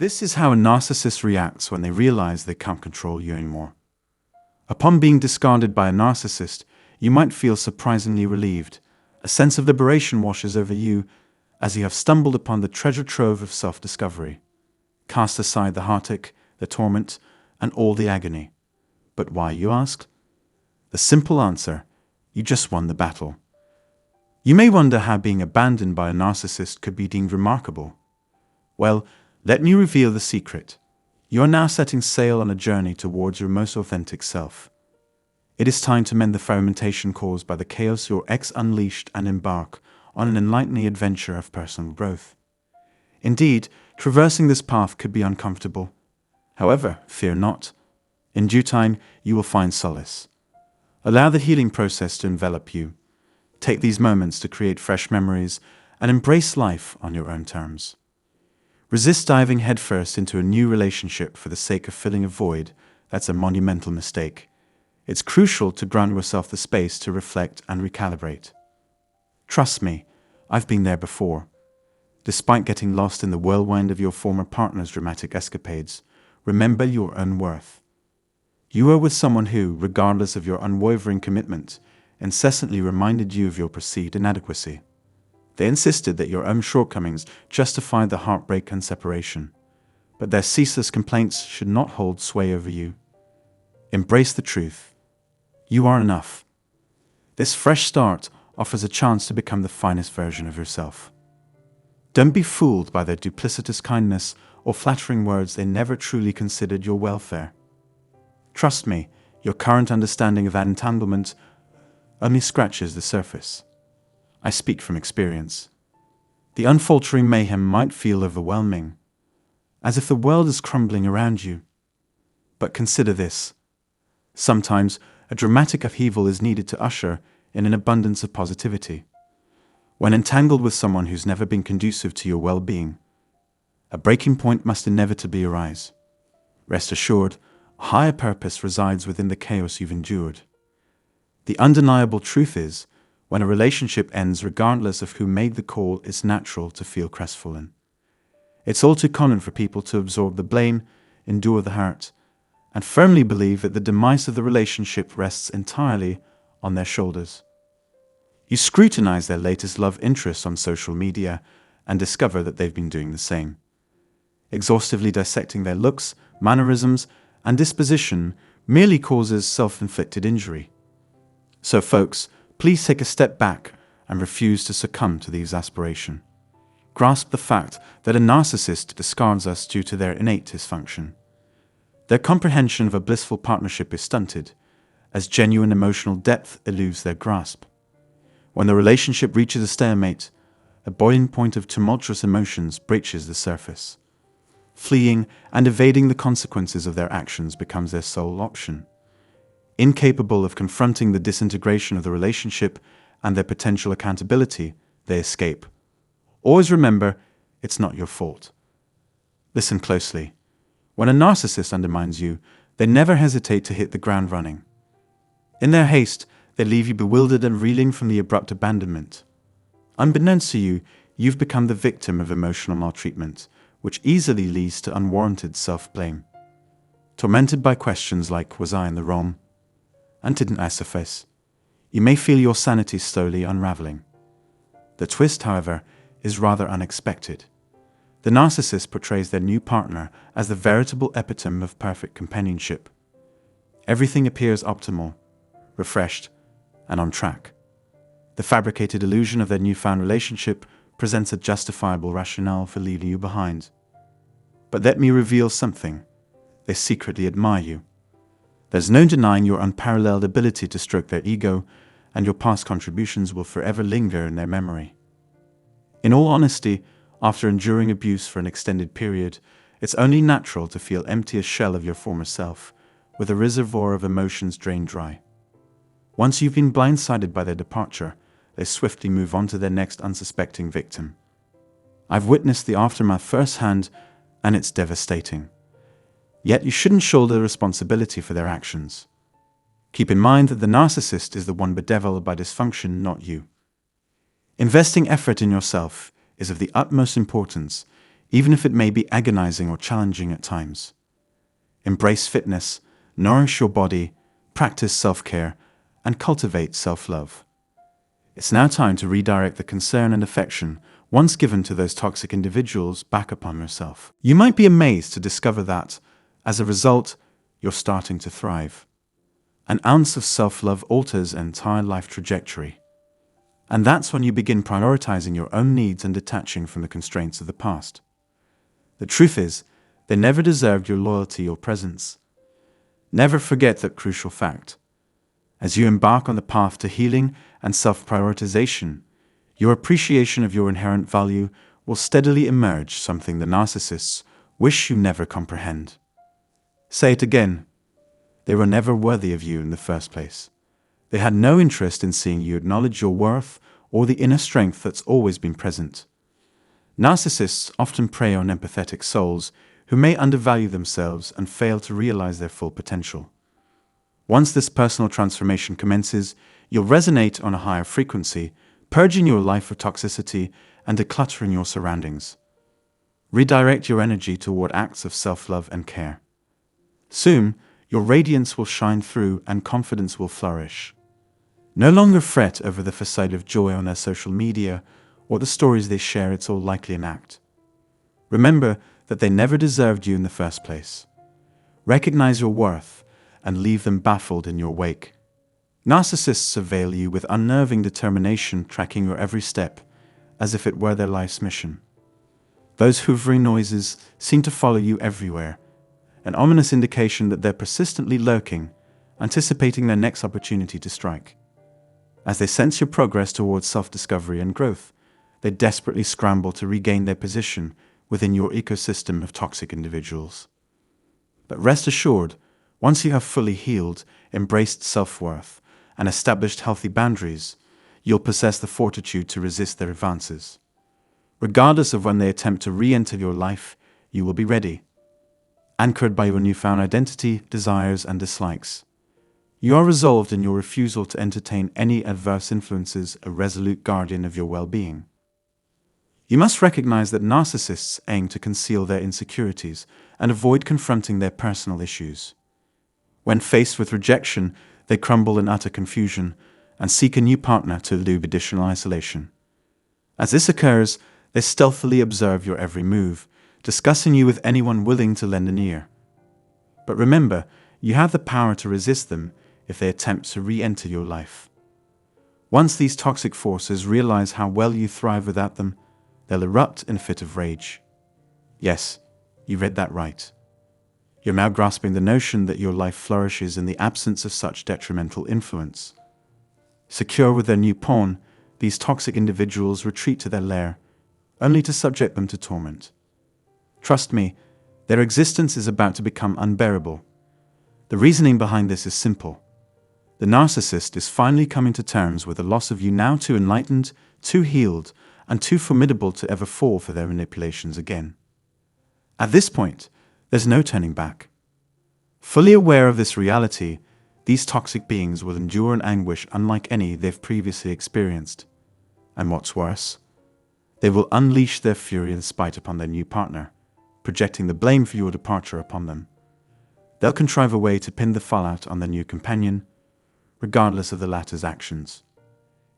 This is how a narcissist reacts when they realize they can't control you anymore. Upon being discarded by a narcissist, you might feel surprisingly relieved. A sense of liberation washes over you as you have stumbled upon the treasure trove of self-discovery. Cast aside the heartache, the torment, and all the agony. But why, you ask? The simple answer: you just won the battle. You may wonder how being abandoned by a narcissist could be deemed remarkable. Well, let me reveal the secret. You are now setting sail on a journey towards your most authentic self. It is time to mend the fragmentation caused by the chaos your ex unleashed and embark on an enlightening adventure of personal growth. Indeed, traversing this path could be uncomfortable. However, fear not. In due time, you will find solace. Allow the healing process to envelop you. Take these moments to create fresh memories and embrace life on your own terms. Resist diving headfirst into a new relationship for the sake of filling a void. That's a monumental mistake. It's crucial to grant yourself the space to reflect and recalibrate. Trust me, I've been there before. Despite getting lost in the whirlwind of your former partner's dramatic escapades, remember your own worth. You are with someone who, regardless of your unwavering commitment, incessantly reminded you of your perceived inadequacy. They insisted that your own shortcomings justified the heartbreak and separation, but their ceaseless complaints should not hold sway over you. Embrace the truth. You are enough. This fresh start offers a chance to become the finest version of yourself. Don't be fooled by their duplicitous kindness or flattering words. They never truly considered your welfare. Trust me, your current understanding of that entanglement only scratches the surface. I speak from experience. The unfaltering mayhem might feel overwhelming, as if the world is crumbling around you. But consider this. Sometimes a dramatic upheaval is needed to usher in an abundance of positivity. When entangled with someone who's never been conducive to your well-being, a breaking point must inevitably arise. Rest assured, a higher purpose resides within the chaos you've endured. The undeniable truth is, when a relationship ends regardless of who made the call, it's natural to feel crestfallen. It's all too common for people to absorb the blame, endure the hurt, and firmly believe that the demise of the relationship rests entirely on their shoulders. You scrutinize their latest love interests on social media and discover that they've been doing the same. Exhaustively dissecting their looks, mannerisms, and disposition merely causes self-inflicted injury. So folks, please take a step back and refuse to succumb to the exasperation. Grasp the fact that a narcissist discards us due to their innate dysfunction. Their comprehension of a blissful partnership is stunted, as genuine emotional depth eludes their grasp. When the relationship reaches a stalemate, a boiling point of tumultuous emotions breaches the surface. Fleeing and evading the consequences of their actions becomes their sole option. Incapable of confronting the disintegration of the relationship and their potential accountability, they escape. Always remember, it's not your fault. Listen closely. When a narcissist undermines you, they never hesitate to hit the ground running. In their haste, they leave you bewildered and reeling from the abrupt abandonment. Unbeknownst to you, you've become the victim of emotional maltreatment, which easily leads to unwarranted self-blame. Tormented by questions like, was I in the wrong? And didn't I suffice? You may feel your sanity slowly unraveling. The twist, however, is rather unexpected. The narcissist portrays their new partner as the veritable epitome of perfect companionship. Everything appears optimal, refreshed, and on track. The fabricated illusion of their newfound relationship presents a justifiable rationale for leaving you behind. But let me reveal something. They secretly admire you. There's no denying your unparalleled ability to stroke their ego, and your past contributions will forever linger in their memory. In all honesty, after enduring abuse for an extended period, it's only natural to feel empty as shell of your former self, with a reservoir of emotions drained dry. Once you've been blindsided by their departure, they swiftly move on to their next unsuspecting victim. I've witnessed the aftermath firsthand, and it's devastating. Yet you shouldn't shoulder responsibility for their actions. Keep in mind that the narcissist is the one bedeviled by dysfunction, not you. Investing effort in yourself is of the utmost importance, even if it may be agonizing or challenging at times. Embrace fitness, nourish your body, practice self-care, and cultivate self-love. It's now time to redirect the concern and affection once given to those toxic individuals back upon yourself. You might be amazed to discover that, as a result, you're starting to thrive. An ounce of self-love alters an entire life trajectory. And that's when you begin prioritizing your own needs and detaching from the constraints of the past. The truth is, they never deserved your loyalty or presence. Never forget that crucial fact. As you embark on the path to healing and self-prioritization, your appreciation of your inherent value will steadily emerge, something the narcissists wish you never comprehend. Say it again. They were never worthy of you in the first place. They had no interest in seeing you acknowledge your worth or the inner strength that's always been present. Narcissists often prey on empathetic souls who may undervalue themselves and fail to realize their full potential. Once this personal transformation commences, you'll resonate on a higher frequency, purging your life of toxicity and decluttering your surroundings. Redirect your energy toward acts of self-love and care. Soon, your radiance will shine through and confidence will flourish. No longer fret over the facade of joy on their social media or the stories they share. It's all likely an act. Remember that they never deserved you in the first place. Recognize your worth and leave them baffled in your wake. Narcissists surveil you with unnerving determination, tracking your every step as if it were their life's mission. Those hovering noises seem to follow you everywhere, an ominous indication that they're persistently lurking, anticipating their next opportunity to strike. As they sense your progress towards self-discovery and growth, they desperately scramble to regain their position within your ecosystem of toxic individuals. But rest assured, once you have fully healed, embraced self-worth, and established healthy boundaries, you'll possess the fortitude to resist their advances. Regardless of when they attempt to re-enter your life, you will be ready. Anchored by your newfound identity, desires, and dislikes. You are resolved in your refusal to entertain any adverse influences, a resolute guardian of your well-being. You must recognize that narcissists aim to conceal their insecurities and avoid confronting their personal issues. When faced with rejection, they crumble in utter confusion and seek a new partner to elude additional isolation. As this occurs, they stealthily observe your every move, discussing you with anyone willing to lend an ear. But remember, you have the power to resist them if they attempt to re-enter your life. Once these toxic forces realize how well you thrive without them, they'll erupt in a fit of rage. Yes, you read that right. You're now grasping the notion that your life flourishes in the absence of such detrimental influence. Secure with their new pawn, these toxic individuals retreat to their lair, only to subject them to torment. Trust me, their existence is about to become unbearable. The reasoning behind this is simple. The narcissist is finally coming to terms with the loss of you, now too enlightened, too healed, and too formidable to ever fall for their manipulations again. At this point, there's no turning back. Fully aware of this reality, these toxic beings will endure an anguish unlike any they've previously experienced. And what's worse, they will unleash their fury and spite upon their new partner, projecting the blame for your departure upon them. They'll contrive a way to pin the fallout on their new companion, regardless of the latter's actions.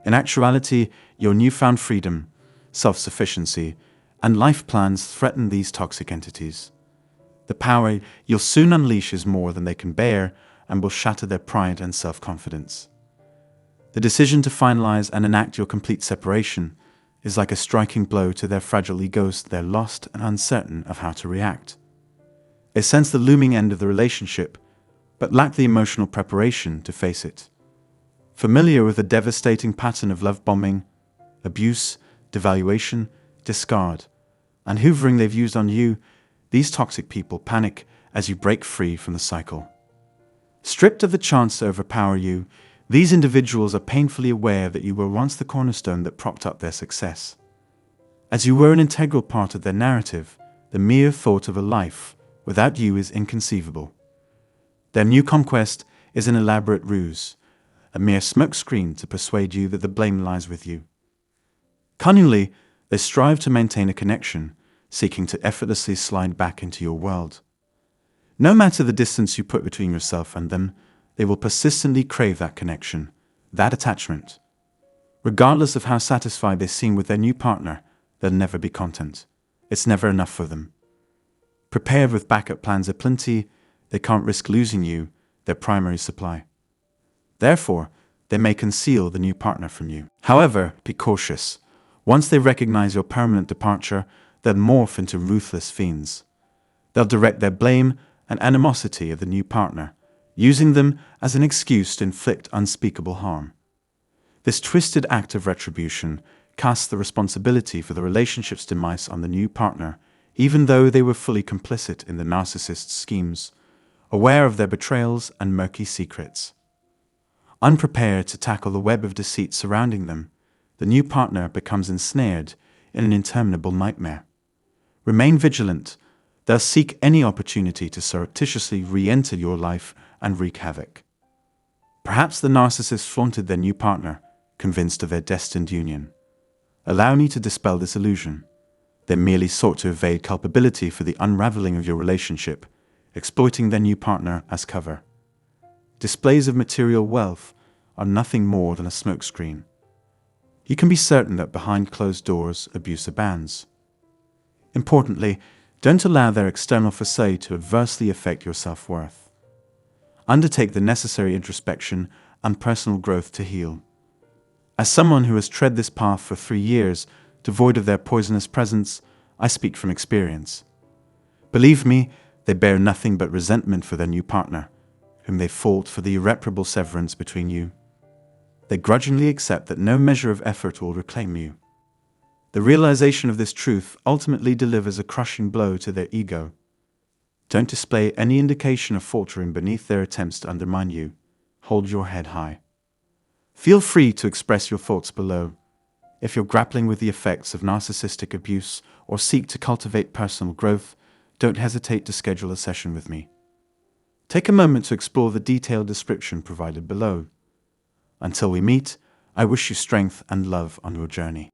In actuality, your newfound freedom, self-sufficiency, and life plans threaten these toxic entities. The power you'll soon unleash is more than they can bear and will shatter their pride and self-confidence. The decision to finalize and enact your complete separation is like a striking blow to their fragile egos. They're lost and uncertain of how to react. They sense the looming end of the relationship, but lack the emotional preparation to face it. Familiar with the devastating pattern of love bombing, abuse, devaluation, discard, and hoovering they've used on you, these toxic people panic as you break free from the cycle. Stripped of the chance to overpower you, these individuals are painfully aware that you were once the cornerstone that propped up their success. As you were an integral part of their narrative, the mere thought of a life without you is inconceivable. Their new conquest is an elaborate ruse, a mere smokescreen to persuade you that the blame lies with you. Cunningly, they strive to maintain a connection, seeking to effortlessly slide back into your world. No matter the distance you put between yourself and them, they will persistently crave that connection, that attachment. Regardless of how satisfied they seem with their new partner, they'll never be content. It's never enough for them. Prepared with backup plans aplenty, they can't risk losing you, their primary supply. Therefore, they may conceal the new partner from you. However, be cautious. Once they recognize your permanent departure, they'll morph into ruthless fiends. They'll direct their blame and animosity at the new partner, using them as an excuse to inflict unspeakable harm. This twisted act of retribution casts the responsibility for the relationship's demise on the new partner, even though they were fully complicit in the narcissist's schemes, aware of their betrayals and murky secrets. Unprepared to tackle the web of deceit surrounding them, the new partner becomes ensnared in an interminable nightmare. Remain vigilant. They'll seek any opportunity to surreptitiously re-enter your life and wreak havoc. Perhaps the narcissist flaunted their new partner, convinced of their destined union. Allow me to dispel this illusion. They merely sought to evade culpability for the unraveling of your relationship, exploiting their new partner as cover. Displays of material wealth are nothing more than a smokescreen. You can be certain that behind closed doors, abuse abounds. Importantly, don't allow their external facade to adversely affect your self-worth. Undertake the necessary introspection and personal growth to heal. As someone who has tread this path for 3 years, devoid of their poisonous presence, I speak from experience. Believe me, they bear nothing but resentment for their new partner, whom they fault for the irreparable severance between you. They grudgingly accept that no measure of effort will reclaim you. The realization of this truth ultimately delivers a crushing blow to their ego. Don't display any indication of faltering beneath their attempts to undermine you. Hold your head high. Feel free to express your thoughts below. If you're grappling with the effects of narcissistic abuse or seek to cultivate personal growth, don't hesitate to schedule a session with me. Take a moment to explore the detailed description provided below. Until we meet, I wish you strength and love on your journey.